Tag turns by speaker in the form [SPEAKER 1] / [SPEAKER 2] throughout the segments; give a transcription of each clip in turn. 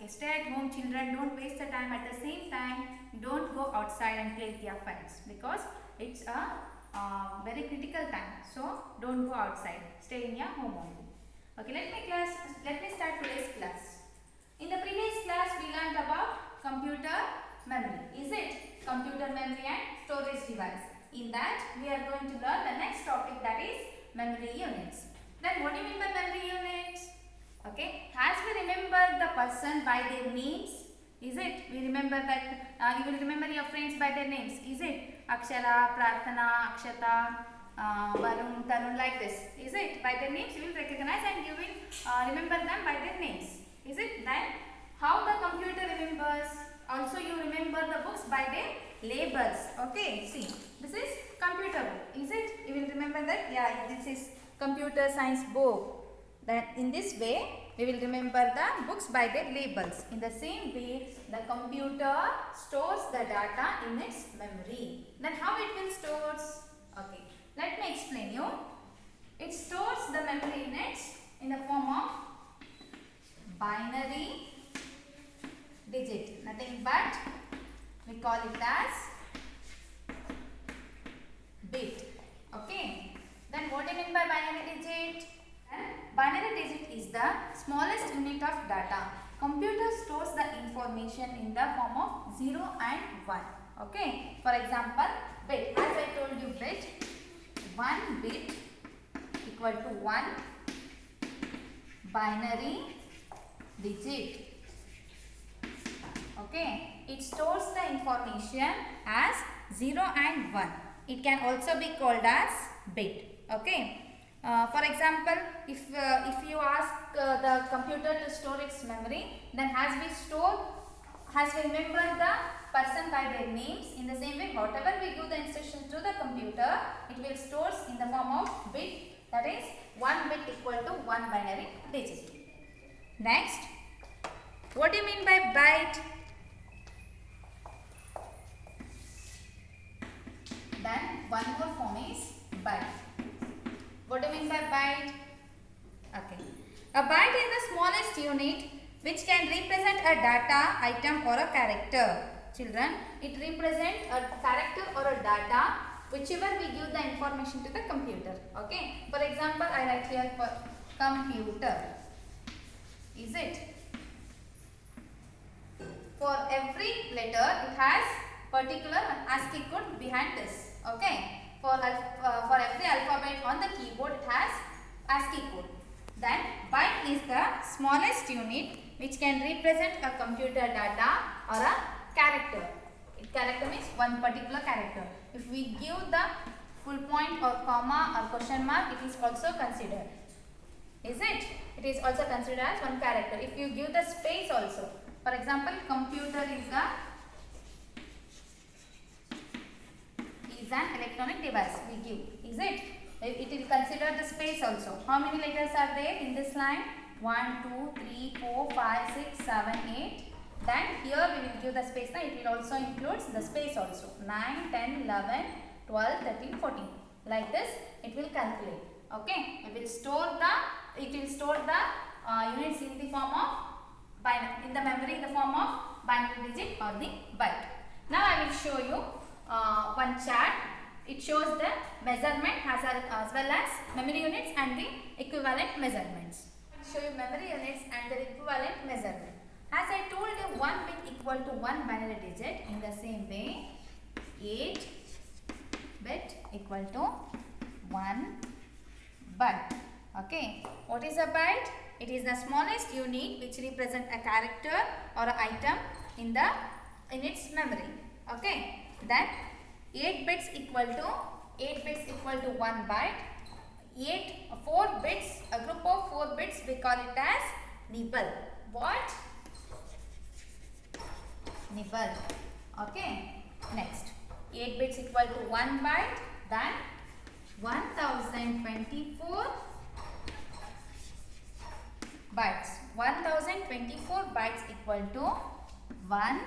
[SPEAKER 1] Okay, stay at home children, don't waste the time. At the same time, don't go outside and play with your friends because it's a very critical time. So don't go outside, stay in your home only. Okay, let me start today's class. In the previous class we learned about computer memory. Is it? Computer memory and storage device. In that we are going to learn the next topic, that is memory units. Then what do you mean by memory units? Okay, as we remember the person by their names, is it? We remember that you will remember your friends by their names, is it? Akshara, Prarthana, Akshata, Varun, Tarun, like this, is it? By their names you will recognize and you will remember them by their names, is it? Then how the computer remembers? Also you remember the books by their labels. Okay, see, this is computer book, is it? You will remember that, yeah, this is computer science book. Then in this way we will remember the books by their labels. In the same way the computer stores the data in its memory. Then how it will stores? Okay, let me explain you. It stores the memory in the form of binary digit, nothing but we call it as bit. Okay, then what do you mean by binary digit? Binary digit is the smallest unit of data. Computer stores the information in the form of 0 and 1. Okay. For example, bit. As I told you, bit. 1 bit equal to 1 binary digit. Okay. It stores the information as 0 and 1. It can also be called as bit. Okay. For example, if you ask the computer to store its memory, then as we remember the person by their names, in the same way whatever we give the instruction to the computer, it will stores in the form of bit, that is 1 bit equal to 1 binary digit. Next, what do you mean by byte? Then one more form is byte. What do you mean by byte? Okay. A byte is the smallest unit which can represent a data, item or a character. Children, it represents a character or a data whichever we give the information to the computer. Okay. For example, I write here for computer. Is it? For every letter it has particular ASCII code behind this. Okay. For every alphabet on the keyboard it has ASCII code. Then byte is the smallest unit which can represent a computer data or a character. Character means one particular character. If we give the full point or comma or question mark, it is also considered. Is it? It is also considered as one character. If you give the space also. For example, computer is an electronic device we give, is it? It will consider the space also. How many letters are there in this line? 1, 2, 3, 4, 5, 6, 7, 8. Then here we will give the space. Now it will also includes the space also. 9, 10, 11, 12, 13, 14. Like this it will calculate. Okay. It will store the units in the form of binary, in the memory in the form of binary digit or the byte. Now I will show you one chart. It shows the measurement as well as memory units and the equivalent measurements. I will show you memory units and the equivalent measurement. As I told you, 1 bit equal to 1 binary digit. In the same way, 8 bit equal to 1 byte. Okay. What is a byte? It is the smallest unit which represent a character or an item in its memory. Okay. Then 8 bits equal to 1 byte. 4 bits, a group of 4 bits, we call it as nibble. What? Nibble. Okay. Next, 8 bits equal to 1 byte. Then 1024 bytes. 1024 bytes equal to 1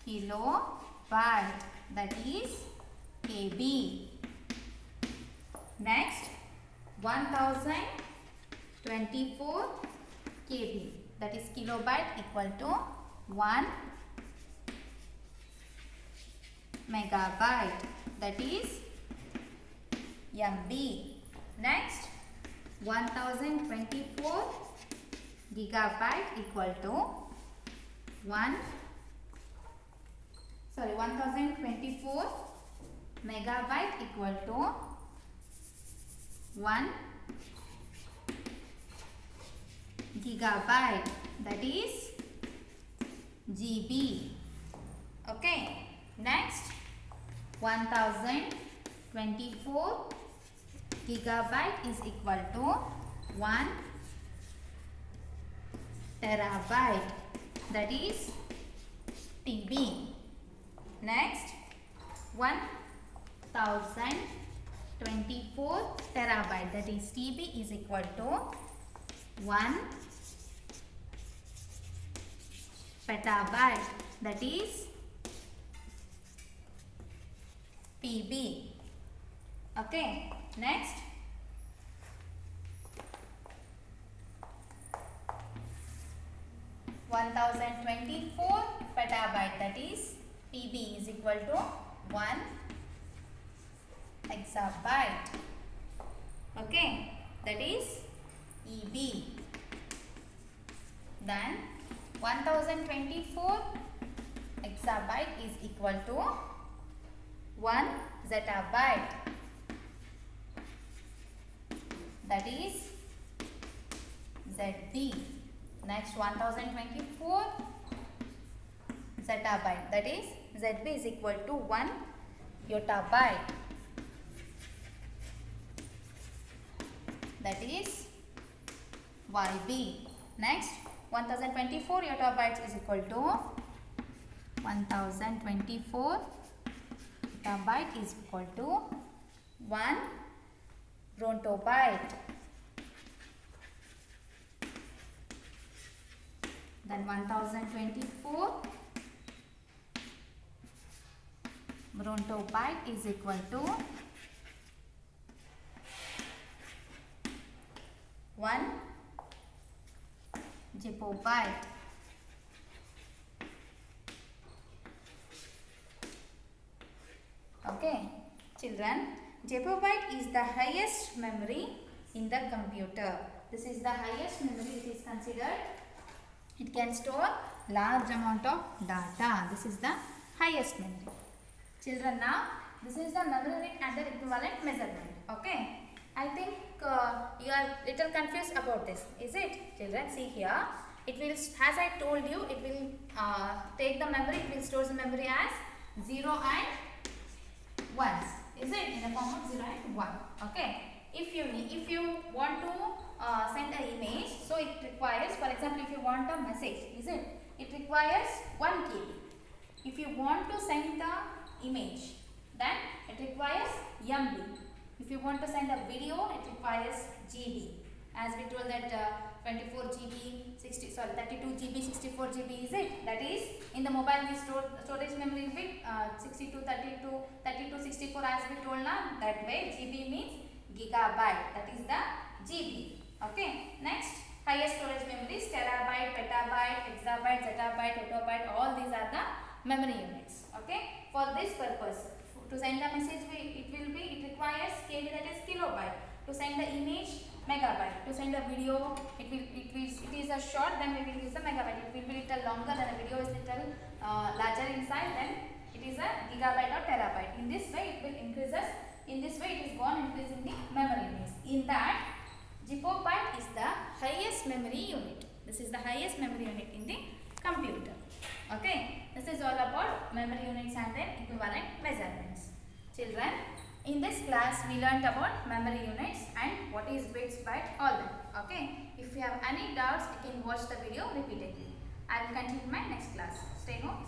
[SPEAKER 1] kilobyte, that is KB. Next, 1024 KB, that is kilobyte equal to 1 megabyte, that is MB. Next, 1024 gigabyte equal to 1024 megabyte equal to 1 gigabyte, that is GB. Okay. Next, 1024 gigabyte is equal to 1 terabyte, that is TB. Next, 1024 terabyte, that is TB, is equal to 1 petabyte, that is PB. Okay. Next, 1024 petabyte, that is PB, is equal to 1 exabyte. Okay, that is EB. Then 1024 exabyte is equal to 1 zettabyte, that is ZB. Next, 1024 zettabyte, that is ZB, is equal to 1 yottabyte, that is YB. Next, 1024 yottabytes is equal to 1024 yottabyte is equal to 1 rontobyte. Then 1024 rontobyte is equal to 1 gigabyte. Okay, children, gigabyte is the highest memory in the computer. This is the highest memory it is considered. It can store large amount of data. This is the highest memory. Children, now this is the memory unit and the equivalent measurement. Okay, I think you are little confused about this, is it? Children, see here, it will, as I told you, it will take the memory, it will store the memory as 0 and 1s, is it, in the form of 0 and 1. Okay, if you want to send an image, so it requires, for example, if you want a message, is it, it requires 1 KB. If you want to send the image, then it requires MB. If you want to send a video, it requires GB. As we told that 24 GB, 32 GB, 64 GB, is it? That is, in the mobile we store storage memory bit 62, 32, 64, as we told now. That way GB means gigabyte. That is the GB. Okay. Next, highest storage memory is terabyte, petabyte, exabyte, zettabyte, yottabyte. All these are the memory units. Okay. For this purpose, to send the message, it requires KB, that is kilobyte. To send the image, megabyte. To send a video, it is a short, then we will use the megabyte. It will be little longer, then the video is little larger inside, then it is a gigabyte or terabyte. In this way, it will increases. In this way, it is gone increasing the memory units. In that, gigabyte is the highest memory unit. This is the highest memory unit in the computer. Okay, this is all about memory units and their equivalent measurements. Children, in this class we learnt about memory units and what is bits, byte, all that. Okay, if you have any doubts, you can watch the video repeatedly. I will continue my next class. Stay home.